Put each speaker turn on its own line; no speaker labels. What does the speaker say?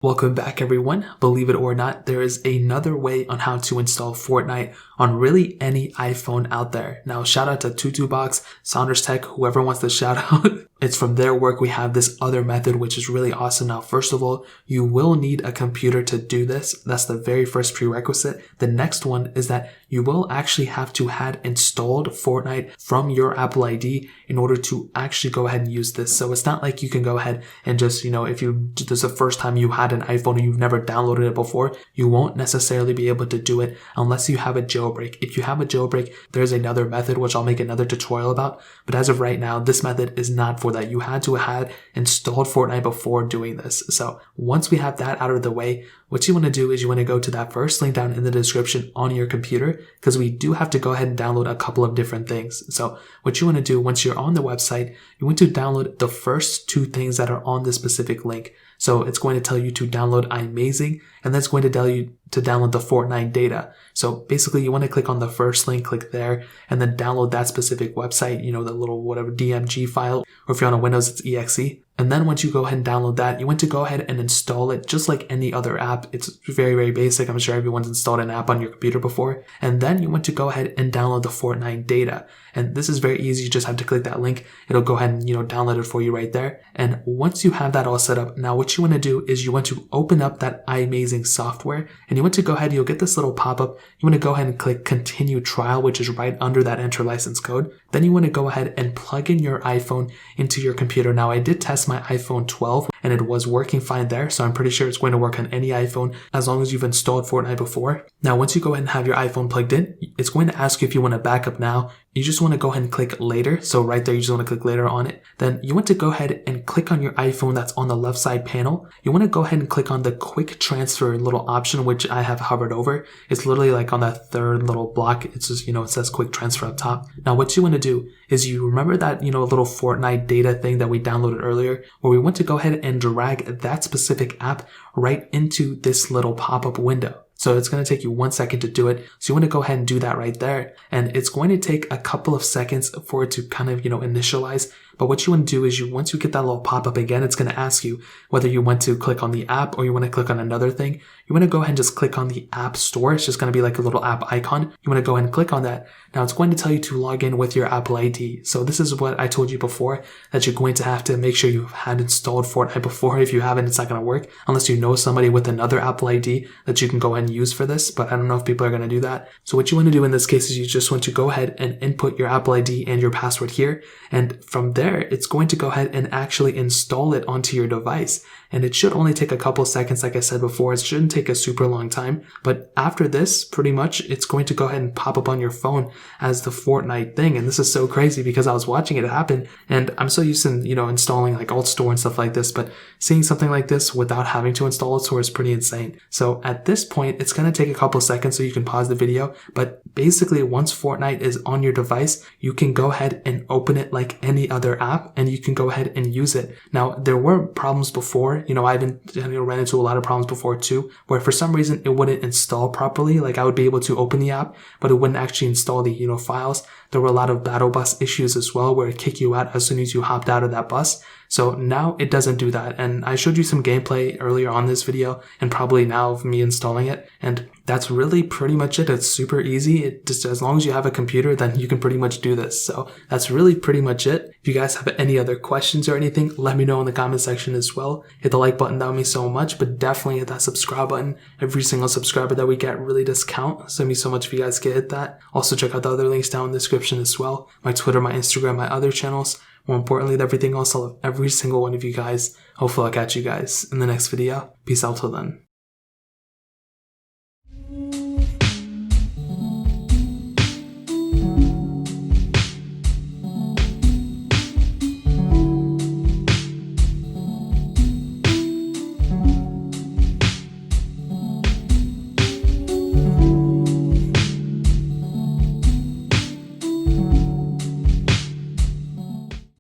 Welcome back everyone. Believe it or not, there is another way on how to install Fortnite on really any iPhone out there. Now shout out to TutuBox, Saunders Tech, whoever wants to shout out. It's from their work we have this other method which is really awesome. Now first of all, you will need a computer to do this. That's the very first prerequisite. The next one is that you will actually have to have installed Fortnite from your Apple ID in order to actually go ahead and use this. So it's not like you can go ahead and just, if this is the first time you had an iPhone and you've never downloaded it before, you won't necessarily be able to do it unless you have a jailbreak. If you have a jailbreak, there's another method which I'll make another tutorial about. But as of right now, this method is not for that. You had to have installed Fortnite before doing this. So once we have that out of the way, what you want to do is you want to go to that first link down in the description on your computer, because we do have to go ahead and download a couple of different things. So what you want to do once you're on the website, you want to download the first two things that are on this specific link. So it's going to tell you to download iMazing, and that's going to tell you to download the Fortnite data. So basically you want to click on the first link, click there, and then download that specific website, the little whatever DMG file, or if you're on a Windows, it's exe. And then once you go ahead and download that, you want to go ahead and install it just like any other app. It's very, very basic. I'm sure everyone's installed an app on your computer before. And then you want to go ahead and download the Fortnite data. And this is very easy. You just have to click that link. It'll go ahead and, download it for you right there. And once you have that all set up, now what you want to do is you want to open up that iMazing software, and you want to go ahead, you'll get this little pop-up. You want to go ahead and click continue trial, which is right under that enter license code. Then you want to go ahead and plug in your iPhone into your computer. Now I did test my iPhone 12 and it was working fine there. So I'm pretty sure it's going to work on any iPhone as long as you've installed Fortnite before. Now, once you go ahead and have your iPhone plugged in, it's going to ask you if you want to back up now. You just want to go ahead and click later. So right there, you just want to click later on it. Then you want to go ahead and click on your iPhone that's on the left side panel. You want to go ahead and click on the quick transfer little option, which I have hovered over. It's literally like on that third little block. It's just, it says quick transfer up top. Now, what you want to do is you remember that, little Fortnite data thing that we downloaded earlier, where we want to go ahead and drag that specific app right into this little pop-up window. So it's going to take you 1 second to do it. So you want to go ahead and do that right there. And it's going to take a couple of seconds for it to kind of, initialize. But what you want to do is once you get that little pop-up again, it's going to ask you whether you want to click on the app or you want to click on another thing. You want to go ahead and just click on the app store. It's just going to be like a little app icon. You want to go ahead and click on that. Now it's going to tell you to log in with your Apple ID. So this is what I told you before, that you're going to have to make sure you've had installed Fortnite before. If you haven't, it's not going to work unless you know somebody with another Apple ID that you can go ahead and use for this. But I don't know if people are going to do that. So what you want to do in this case is you just want to go ahead and input your Apple ID and your password here. And from there, it's going to go ahead and actually install it onto your device. And it should only take a couple seconds. Like I said before, it shouldn't take a super long time. But after this, pretty much, it's going to go ahead and pop up on your phone as the Fortnite thing. And this is so crazy because I was watching it happen and I'm so used to, installing like Alt Store and stuff like this, but seeing something like this without having to install Alt Store is pretty insane. So at this point, it's going to take a couple seconds so you can pause the video. But basically, once Fortnite is on your device, you can go ahead and open it like any other app and you can go ahead and use it. Now, there were problems before. I've ran into a lot of problems before too, where for some reason it wouldn't install properly. Like I would be able to open the app, but it wouldn't actually install the, files. There were a lot of battle bus issues as well, where it kicked you out as soon as you hopped out of that bus. So now it doesn't do that. And I showed you some gameplay earlier on this video and probably now of me installing it. And that's really pretty much it. It's super easy. It just, as long as you have a computer, then you can pretty much do this. So that's really pretty much it. If you guys have any other questions or anything, let me know in the comment section as well. Hit the like button, that would mean so much, but definitely hit that subscribe button. Every single subscriber that we get really does count. So it'd mean so much if you guys could hit that. Also check out the other links down in the description as well. My Twitter, my Instagram, my other channels. More importantly, everything else, I love every single one of you guys. Hopefully I'll catch you guys in the next video. Peace out till then.